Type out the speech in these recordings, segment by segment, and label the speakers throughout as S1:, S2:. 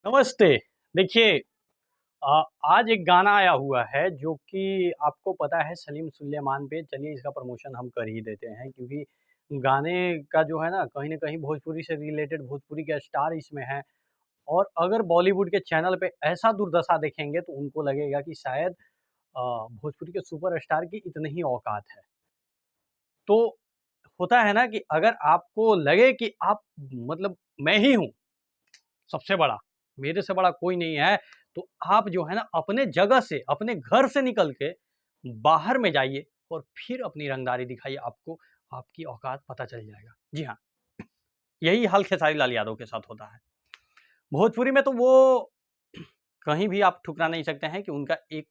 S1: नमस्ते। देखिए आज एक गाना आया हुआ है जो कि आपको पता है सलीम सुलेमान पे। चलिए इसका प्रमोशन हम कर ही देते हैं क्योंकि गाने का जो है ना कहीं न कहीं भोजपुरी से रिलेटेड भोजपुरी के स्टार इसमें हैं। और अगर बॉलीवुड के चैनल पे ऐसा दुर्दशा देखेंगे तो उनको लगेगा कि शायद भोजपुरी के सुपरस्टार की इतनी ही औकात है। तो होता है ना कि अगर आपको लगे कि आप मतलब मैं ही हूँ सबसे बड़ा, मेरे से बड़ा कोई नहीं है, तो आप जो है ना अपने जगह से, अपने घर से निकल के बाहर में जाइए और फिर अपनी रंगदारी दिखाइए, आपको आपकी औकात पता चल जाएगा। जी हाँ, यही हाल खेसारी लाल यादव के साथ होता है। भोजपुरी में तो वो कहीं भी आप ठुकरा नहीं सकते हैं कि उनका एक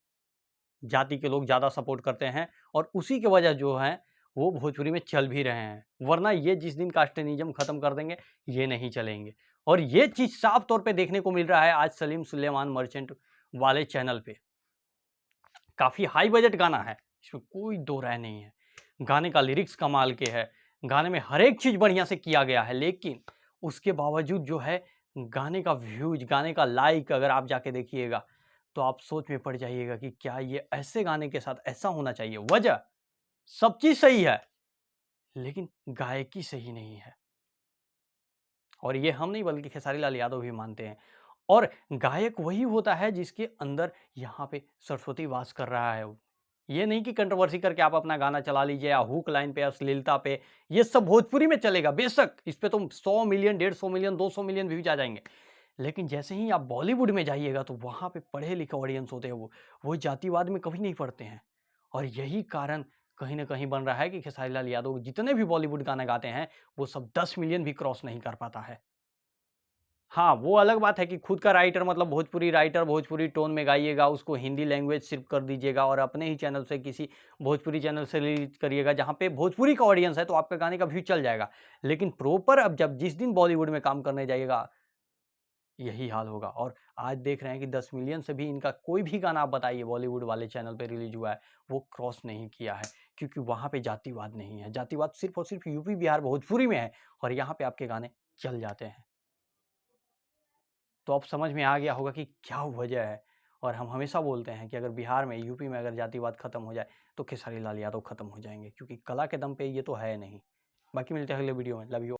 S1: जाति के लोग ज़्यादा सपोर्ट करते हैं और उसी की वजह जो है वो भोजपुरी में चल भी रहे हैं। वरना ये जिस दिन कास्टेनिज़्म खत्म कर देंगे, ये नहीं चलेंगे। और ये चीज़ साफ तौर पे देखने को मिल रहा है आज सलीम सुलेमान मर्चेंट वाले चैनल पे। काफ़ी हाई बजट गाना है, इसमें कोई दो राय नहीं है। गाने का लिरिक्स कमाल के है, गाने में हर एक चीज़ बढ़िया से किया गया है, लेकिन उसके बावजूद जो है गाने का व्यूज़, गाने का लाइक अगर आप जाके देखिएगा, तो आप सोच में पड़ जाइएगा कि क्या ये ऐसे गाने के साथ ऐसा होना चाहिए? वजह सब चीज़ सही है, लेकिन गायकी सही नहीं है। और ये हम नहीं बल्कि खेसारी लाल यादव भी मानते हैं। और गायक वही होता है जिसके अंदर यहाँ पे सरस्वती वास कर रहा है। ये नहीं कि कंट्रोवर्सी करके आप अपना गाना चला लीजिए या हुक लाइन पे, अश्लीलता पे, ये सब भोजपुरी में चलेगा बेशक, इस पे तो 100 मिलियन, 150 मिलियन, 200 मिलियन व्यूज आ जाएंगे। लेकिन जैसे ही आप बॉलीवुड में जाइएगा तो वहाँ पे पढ़े लिखे ऑडियंस होते हैं, वो जातिवाद में कभी नहीं पड़ते हैं। और यही कारण कहीं न कहीं बन रहा है कि खेसारी लाल यादव जितने भी बॉलीवुड गाना गाते हैं, वो सब 10 मिलियन भी क्रॉस नहीं कर पाता है। हाँ, वो अलग बात है कि खुद का राइटर, भोजपुरी टोन में गाइएगा, उसको हिंदी लैंग्वेज शिफ्ट कर दीजिएगा और अपने ही चैनल से किसी भोजपुरी चैनल से रिलीज़ करिएगा, जहाँ पे भोजपुरी का ऑडियंस है, तो आपका गाने का व्यू चल जाएगा। लेकिन प्रॉपर अब जब जिस दिन बॉलीवुड में काम करने जाइएगा, यही हाल होगा। और आज देख रहे हैं कि 10 मिलियन से भी इनका कोई भी गाना आप बताइए बॉलीवुड वाले चैनल पे रिलीज़ हुआ है, वो क्रॉस नहीं किया है, क्योंकि वहाँ पे जातिवाद नहीं है। जातिवाद सिर्फ़ और सिर्फ़ यूपी, बिहार, भोजपुरी में है और यहाँ पे आपके गाने चल जाते हैं। तो अब समझ में आ गया होगा कि क्या वजह है। और हम हमेशा बोलते हैं कि अगर बिहार में, यूपी में अगर जातिवाद खत्म हो जाए, तो खेसारी लाल यादव खत्म हो जाएँगे, क्योंकि कला के दम पे ये तो है नहीं। बाकी मिलते हैं अगले वीडियो में। Love you.